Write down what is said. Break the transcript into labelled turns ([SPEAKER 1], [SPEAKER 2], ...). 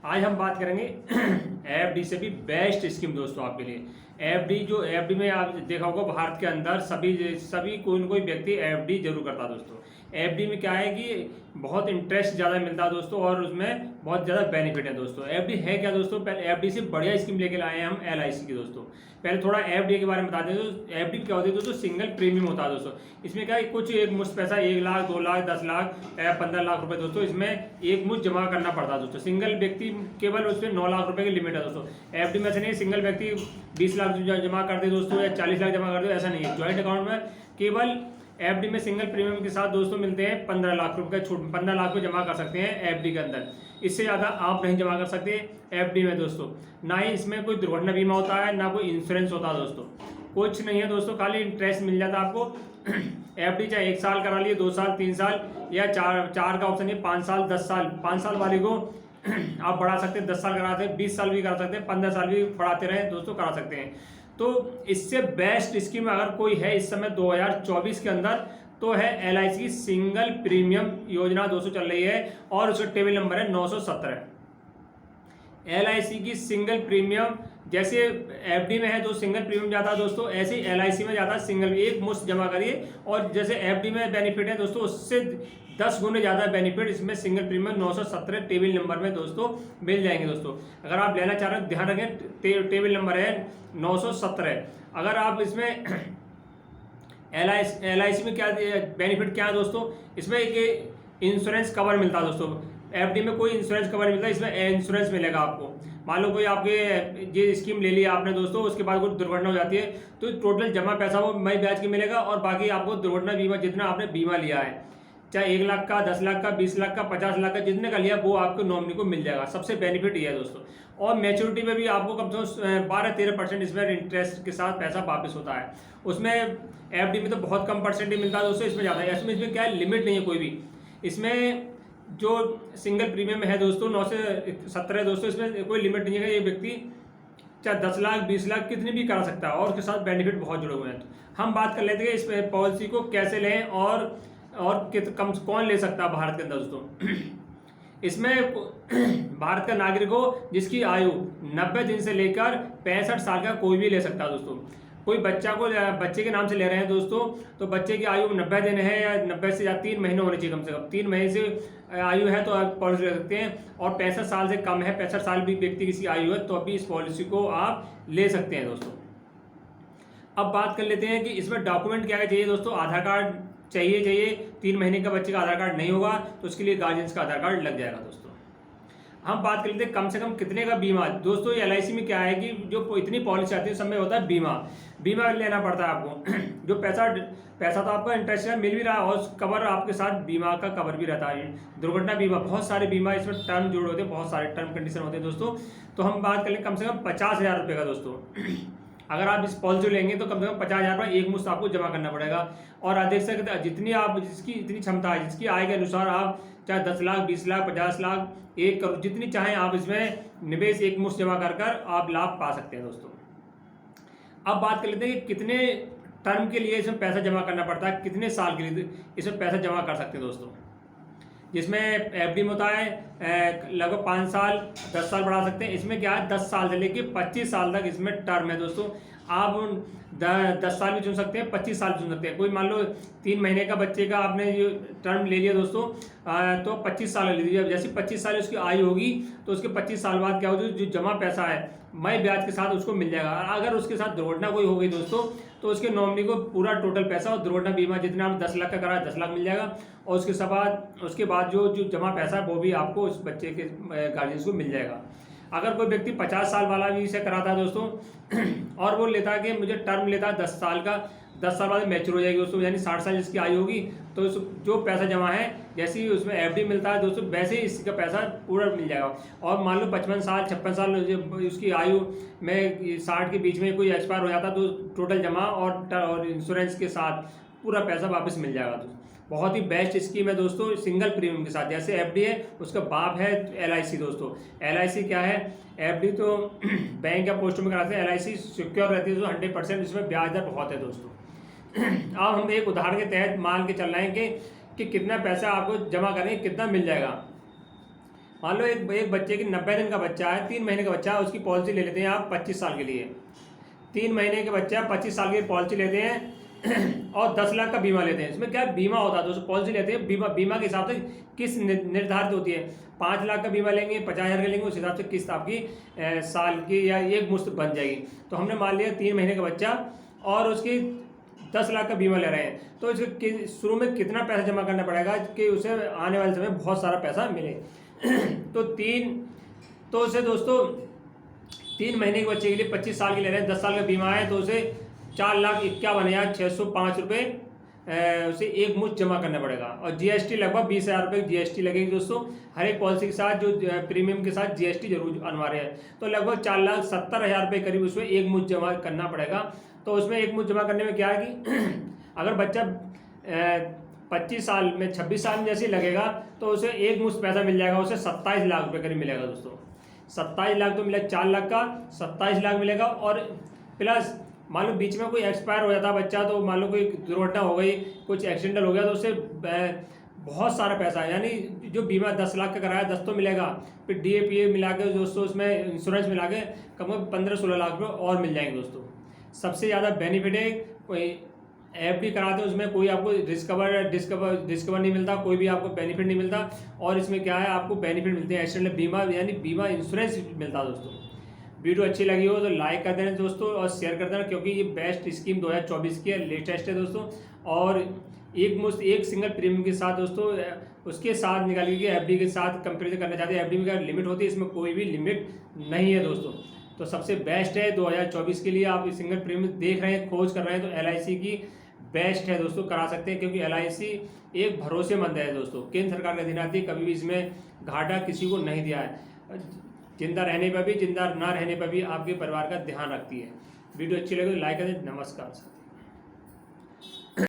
[SPEAKER 1] आज हम बात करेंगे एफडी से भी बेस्ट स्कीम दोस्तों आपके लिए। एफडी में आप देखा होगा भारत के अंदर सभी सभी कोई ना कोई व्यक्ति एफडी जरूर करता है दोस्तों। एफडी में क्या है कि बहुत इंटरेस्ट ज़्यादा मिलता है दोस्तों और उसमें बहुत ज़्यादा बेनिफिट है दोस्तों। एफडी है क्या दोस्तों, पहले एफडी से बढ़िया स्कीम लेके आए हैं हम एलआईसी की दोस्तों। पहले थोड़ा एफडी के बारे में बता दें। तो एफडी क्या होती है दोस्तों, सिंगल प्रीमियम होता है दोस्तों। इसमें क्या है, कुछ एक मुश्त पैसा 1 लाख 2 लाख 10 लाख 15 लाख रुपए दोस्तों इसमें एक मुश्त जमा करना पड़ता है दोस्तों। सिंगल व्यक्ति केवल उसमें 9 लाख रुपए की लिमिट है दोस्तों। एफडी में ऐसे नहीं सिंगल व्यक्ति 20 लाख जमा कर दे दोस्तों या 40 लाख जमा कर दे, ऐसा नहीं है। ज्वाइंट अकाउंट में केवल एफडी में सिंगल प्रीमियम के साथ दोस्तों मिलते हैं 15 लाख रुपए का छूट। 15 लाख को जमा कर सकते हैं एफडी के अंदर, इससे ज़्यादा आप नहीं जमा कर सकते एफडी में दोस्तों। ना ही इसमें कोई दुर्घटना बीमा होता है, ना कोई इंश्योरेंस होता है दोस्तों, कुछ नहीं है दोस्तों, खाली इंटरेस्ट मिल जाता है आपको। एफडी चाहे 1 साल करा लिए, 2 साल 3 साल या चार का ऑप्शन है, 5 साल 10 साल। 5 साल वाले को आप बढ़ा सकते हैं, 10 साल कराते हैं, 20 साल भी करा सकते हैं, 15 साल भी बढ़ाते रहे दोस्तों, करा सकते हैं। तो इससे बेस्ट स्कीम अगर कोई है इस समय 2024 के अंदर तो है एलआईसी की सिंगल प्रीमियम योजना दोस्तों चल रही है और उसका टेबल नंबर है 917। एलआईसी की सिंगल प्रीमियम जैसे एफडी में है तो सिंगल प्रीमियम जाता है दोस्तों, ऐसे ही एलआईसी में जाता है सिंगल, एक मुश्त जमा करिए। और जैसे एफडी में बेनिफिट है दोस्तों उससे 10 गुने ज़्यादा बेनिफिट इसमें सिंगल प्रीमियम 917 टेबल नंबर में दोस्तों मिल जाएंगे दोस्तों। अगर आप लेना चाह रहे हैं ध्यान रखें, टेबल नंबर है 917। अगर आप इसमें एलआईसी में क्या बेनिफिट क्या है दोस्तों, इसमें एक इंश्योरेंस कवर मिलता है दोस्तों। एफडी में कोई इंश्योरेंस कवर नहीं मिलता, इसमें इंश्योरेंस मिलेगा आपको। मान लो कोई आपके ये स्कीम ले लिया आपने दोस्तों, उसके बाद कोई दुर्घटना हो जाती है तो टोटल जमा पैसा वो मई ब्याज की मिलेगा और बाकी आपको दुर्घटना बीमा जितना आपने बीमा लिया है, चाहे 1 लाख का, 10 लाख का, 20 लाख का, 50 लाख का, जितने का लिया वो आपको नॉमिनी को मिल जाएगा। सबसे बेनिफिट ये है दोस्तों। और मैच्योरिटी में भी आपको कम से कम 12-13% इसमें इंटरेस्ट के साथ पैसा वापस होता है। उसमें एफडी में तो बहुत कम परसेंट ही मिलता है दोस्तों, इसमें ज़्यादा है। इसमें क्या है, लिमिट नहीं है कोई भी। इसमें जो सिंगल प्रीमियम है दोस्तों 917 दोस्तों, इसमें कोई लिमिट नहीं है। ये व्यक्ति चाहे 10 लाख 20 लाख कितनी भी करा सकता है और उसके साथ बेनिफिट बहुत जुड़े हुए हैं। तो हम बात कर लेते हैं इस पॉलिसी को कैसे लें और कौन ले सकता है भारत के अंदर दोस्तों। इसमें भारत का नागरिक हो जिसकी आयु 90 दिन से लेकर 65 साल का कोई भी ले सकता है दोस्तों। कोई बच्चे के नाम से ले रहे हैं दोस्तों, तो बच्चे की आयु 90 दिन है या 90 से या 3 महीने होने चाहिए, कम से कम 3 महीने से आयु है तो आप पॉलिसी ले सकते हैं। और 65 साल से कम है, 65 साल भी व्यक्ति किसी आयु है तो अभी इस पॉलिसी को आप ले सकते हैं दोस्तों। अब बात कर लेते हैं कि इसमें डॉक्यूमेंट क्या चाहिए दोस्तों। आधार कार्ड चाहिए। 3 महीने का बच्चे का आधार कार्ड नहीं होगा तो उसके लिए गार्जियंस का आधार कार्ड लग जाएगा दोस्तों। हम बात कर लेते हैं कम से कम कितने का बीमा दोस्तों। एलआईसी में क्या है कि जो इतनी पॉलिसी आती है सब में होता है बीमा लेना पड़ता है आपको। जो पैसा तो आपका इंटरेस्ट मिल भी रहा है और कवर आपके साथ बीमा का कवर भी रहता है। दुर्घटना बीमा, बहुत सारे बीमा इसमें टर्म जुड़े होते हैं, बहुत सारे टर्म कंडीशन होते हैं दोस्तों। तो हम बात कर लें कम से कम 50,000 रुपये का दोस्तों। अगर आप इस पॉलिसी लेंगे तो कम से कम 50,000 रुपये एक मुश्त आपको जमा करना पड़ेगा। और अधिक से जितनी आप जिसकी इतनी क्षमता है, जिसकी आय के अनुसार आप चाहे 10 लाख 20 लाख 50 लाख 1 करोड़ जितनी चाहें आप इसमें निवेश एक मुश्त जमा कर आप लाभ पा सकते हैं दोस्तों। अब बात कर लेते हैं कि कितने टर्म के लिए इसमें पैसा जमा करना पड़ता है, कितने साल के लिए इसमें पैसा जमा कर सकते हैं दोस्तों। जिसमें एफडी में होता है लगभग 5 साल 10 साल बढ़ा सकते हैं। इसमें क्या है 10 साल से लेकर 25 साल तक इसमें टर्म है दोस्तों। आप 10 साल भी चुन सकते हैं, 25 साल चुन सकते हैं। कोई मान लो 3 महीने का बच्चे का आपने जो टर्म ले लिया दोस्तों, तो 25 साल ले लीजिए। जैसे 25 साल उसकी आयु होगी तो उसके 25 साल बाद क्या होगी, जो जमा पैसा है मई ब्याज के साथ उसको मिल जाएगा। अगर उसके साथ दुर्घटना कोई हो गई दोस्तों तो उसके नॉमिनी को पूरा टोटल पैसा और दुर्घटना बीमा जितना आपने 10 लाख का करा 10 लाख मिल जाएगा। और उसके बाद जो जमा पैसा है वो भी आपको उस बच्चे के गार्जियंस को मिल जाएगा। अगर कोई व्यक्ति 50 साल वाला भी इसे कराता है दोस्तों और वो लेता है कि मुझे टर्म लेता है 10 साल का, 10 साल बाद मैच्योर हो जाएगी दोस्तों, यानी 60 साल जिसकी आयु होगी तो जो पैसा जमा है जैसे ही उसमें एफडी मिलता है दोस्तों वैसे ही इसका पैसा पूरा मिल जाएगा। और मान लो 55 साल 56 साल उसकी आयु में 60 के बीच में कोई एक्सपायर हो जाता तो टोटल जमा और इंश्योरेंस के साथ पूरा पैसा वापस मिल जाएगा दोस्तों। बहुत ही बेस्ट स्कीम है दोस्तों सिंगल प्रीमियम के साथ। जैसे एफडी है उसका बाप है एलआईसी दोस्तों। एलआईसी क्या है, एफडी तो बैंक या पोस्ट में कराते हैं, एलआईसी सिक्योर रहती है दोस्तों 100%। इसमें ब्याज दर बहुत है दोस्तों। अब हम एक उदाहरण के तहत मान के चल रहे हैं कि कितना पैसा आपको जमा करेंगे कितना मिल जाएगा। मान लो एक बच्चे की 90 दिन का बच्चा है, 3 महीने का बच्चा है, उसकी पॉलिसी ले लेते हैं आप 25 साल के लिए। 3 महीने के बच्चा 25 साल की पॉलिसी लेते हैं और 10 लाख का बीमा लेते हैं। इसमें क्या बीमा होता है दोस्तों, पॉलिसी लेते हैं, बीमा के हिसाब से किस्त निर्धारित होती है। 5 लाख का बीमा लेंगे, 50,000 का लेंगे, उस हिसाब से किस्त आपकी साल की या एक मुश्त बन जाएगी। तो हमने मान लिया 3 महीने का बच्चा और उसकी 10 लाख का बीमा ले रहे हैं, तो इसके शुरू में कितना पैसा जमा करना पड़ेगा कि उसे आने वाले समय बहुत सारा पैसा मिले। तो उसे दोस्तों 3 महीने के बच्चे के लिए 25 साल के ले रहे हैं, 10 साल का बीमा है, तो उसे 4,51,605 रुपये उसे एक मुश्त जमा करना पड़ेगा। और जीएसटी लगभग 20,000 रुपये जीएसटी लगेगी दोस्तों। हर एक पॉलिसी के साथ जो प्रीमियम के साथ जीएसटी जरूर अनिवार्य है। तो लगभग 4,70,000 रुपये करीब उसमें एक मुश्त जमा करना पड़ेगा। तो उसमें एक मुश्त जमा करने में क्या है कि अगर बच्चा 25 साल में 26 साल में जैसे लगेगा तो उसे एक मुश्त पैसा मिल जाएगा, उसे 27 लाख रुपये करीब मिलेगा दोस्तों। 27 लाख तो मिलेगा, 4 लाख का 27 लाख मिलेगा। और प्लस मान लो बीच में कोई एक्सपायर हो जाता बच्चा, तो मान लो कोई दुर्घटना हो गई, कुछ एक्सीडेंटल हो गया, तो उससे बहुत सारा पैसा है, यानी जो बीमा 10 लाख का कराया 10 तो मिलेगा, फिर DA मिला के दोस्तों उसमें इंश्योरेंस मिला के कम से कम 15-16 लाख रुपये और मिल जाएंगे दोस्तों। सबसे ज़्यादा बेनिफिट है कोई FD कराते हैं उसमें कोई आपको डिस्कवर नहीं मिलता, कोई भी आपको बेनिफिट नहीं मिलता। और इसमें क्या है, आपको बेनिफिट मिलते हैं एक्सीडेंटल बीमा, यानी बीमा इंश्योरेंस मिलता है दोस्तों। वीडियो अच्छी लगी हो तो लाइक कर देना दोस्तों और शेयर कर देना, क्योंकि ये बेस्ट स्कीम 2024 की है, लेटेस्ट है दोस्तों। और एक सिंगल प्रीमियम के साथ दोस्तों उसके साथ निकालिए कि FD के साथ कंपेरिजन करना चाहते हैं। FD में क्या लिमिट होती है, इसमें कोई भी लिमिट नहीं है दोस्तों। तो सबसे बेस्ट है 2024 के लिए। आप सिंगल प्रीमियम देख रहे हैं, खोज कर रहे हैं, तो LIC की बेस्ट है दोस्तों, करा सकते हैं, क्योंकि LIC एक भरोसेमंद है दोस्तों। केंद्र सरकार के अधीन आती है, कभी भी इसमें घाटा किसी को नहीं दिया है। जिंदा रहने पर भी, जिंदा ना रहने पर भी आपके परिवार का ध्यान रखती है। वीडियो अच्छी लगे तो लाइक करें। नमस्कार।